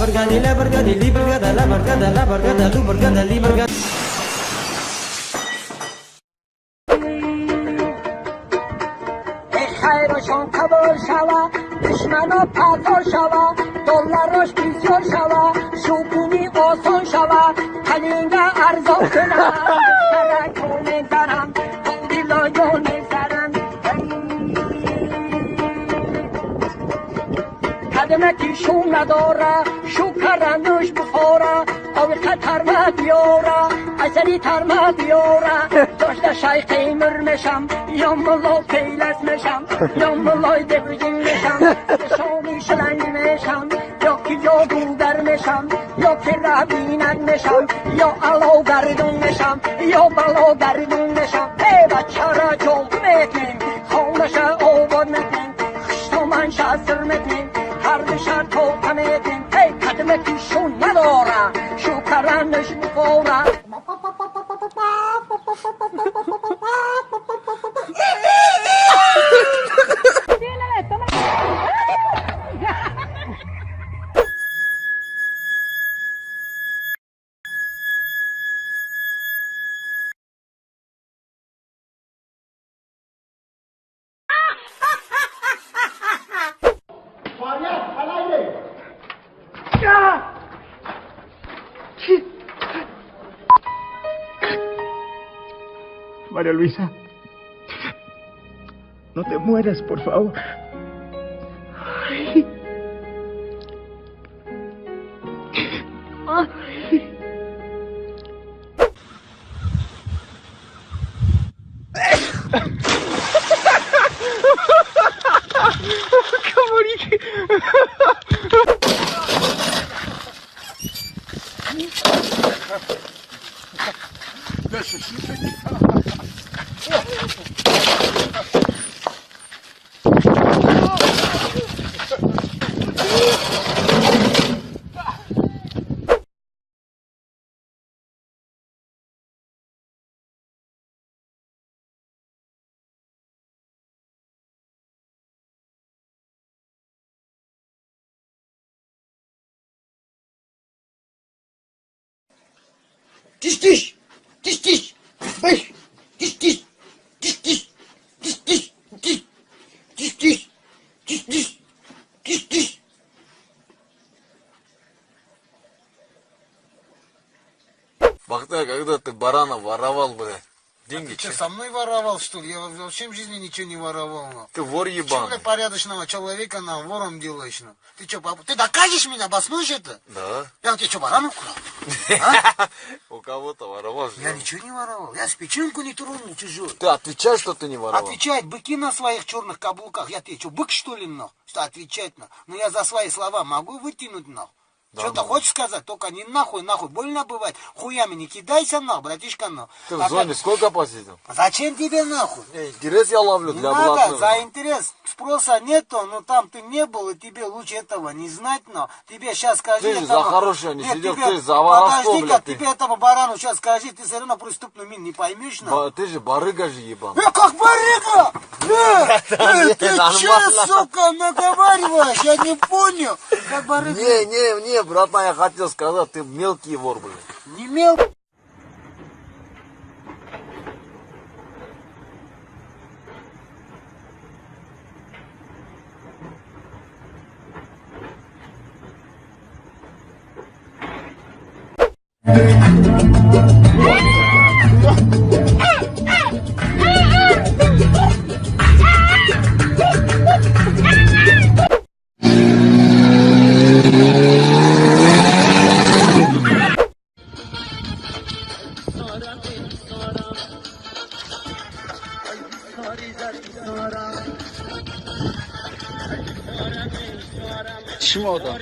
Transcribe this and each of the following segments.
برگادی لا برگادی لی برگادا لا برگادا لا برگادا لو برگادا لی برگادا خیرشان قبول شوا دشمنا پاتو شوا دلاروش بسیار شوا شوکنی آسان شوا کلینگا ارزان کنم ترکونه دارم دیلا جون سرم قدمکی شو نداره شو کرندش بخوره آوی خطر ما بیاره ازلی تر ما بیاره داشته شیخی مر میشم یا ملا پیلس میشم یا ملای دبرگین میشم شامی شلنگ میشم یا که جادوگر میشم یا که ربینت میشم یا علا گردون میشم یا بلا گردون میشم ای بچه را جلد میکنیم خانش آباد میکنیم خشتا من شسر میکنیم هر بشه توقع میکنیم ای قدمکی شو نداره شو کرندش بخوره María Luisa, no te mueras, por favor. Ay. Ay. Camorí. Tiş tiş, tiş tiş, beş, tiş tiş, tiş tiş, tiş tiş, tiş, tiş tiş, tiş tiş, tiş tiş. Бахтар, когда ты барана воровал, блядь, деньги? Ты что, со мной воровал, что ли? Я вообще в жизни ничего не воровал. Ну. Ты вор Чего ебаный. ты порядочного человека нам вором делаешь? Ну? Ты что, ты докажешь меня, обоснуешь это? Да. Я у тебя что, баран украл? У кого-то воровал. Я ничего не воровал. Я с печенку не тронул чужой. Ты отвечаешь, что ты не воровал? Отвечать, быки на своих черных каблуках. Я тебе что, бык что ли, но? Что отвечать, но? Ну я за свои слова могу вытянуть, но? Что-то хочешь сказать? Только не нахуй, нахуй. Больно бывает. Хуями не кидайся, нахуй, братишка, но. Ты в зоне сколько посидел? Зачем тебе нахуй? Интерес я ловлю Не для надо, блатных. за интерес спроса нету, но там ты не был, и тебе лучше этого не знать, но тебе сейчас скажи... Ты же этому... за хорошее не Нет, сидел, тебе... ты за воровство, Подожди-ка, блядь. тебе этому барану сейчас скажи, ты все равно преступный мин не поймешь, но... Ты же барыга же ебаный. Как барыга! Ты че, сука, наговариваешь? Я не понял. Как барыга? Не, братан, я хотел сказать, ты мелкий вор, блядь. Не мелкий. Kim o da?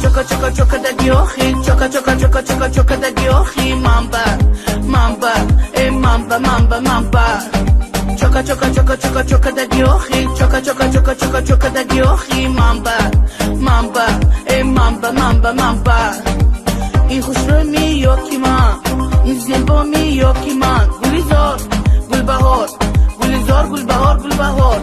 Choca, choca, choca da diochi, choca, choca, choca, choca, choca da diochi, mamba, mamba, mamba, mamba, mamba. Choca, choca, choca, choca, choca da diochi, choca, choca, choca, choca, choca da diochi, mamba, mamba, mamba, mamba, mamba. این خوش رو میاد کی ما این زیبا میاکی من گلیزار گل بهار گلیزار گل بهار گل بهار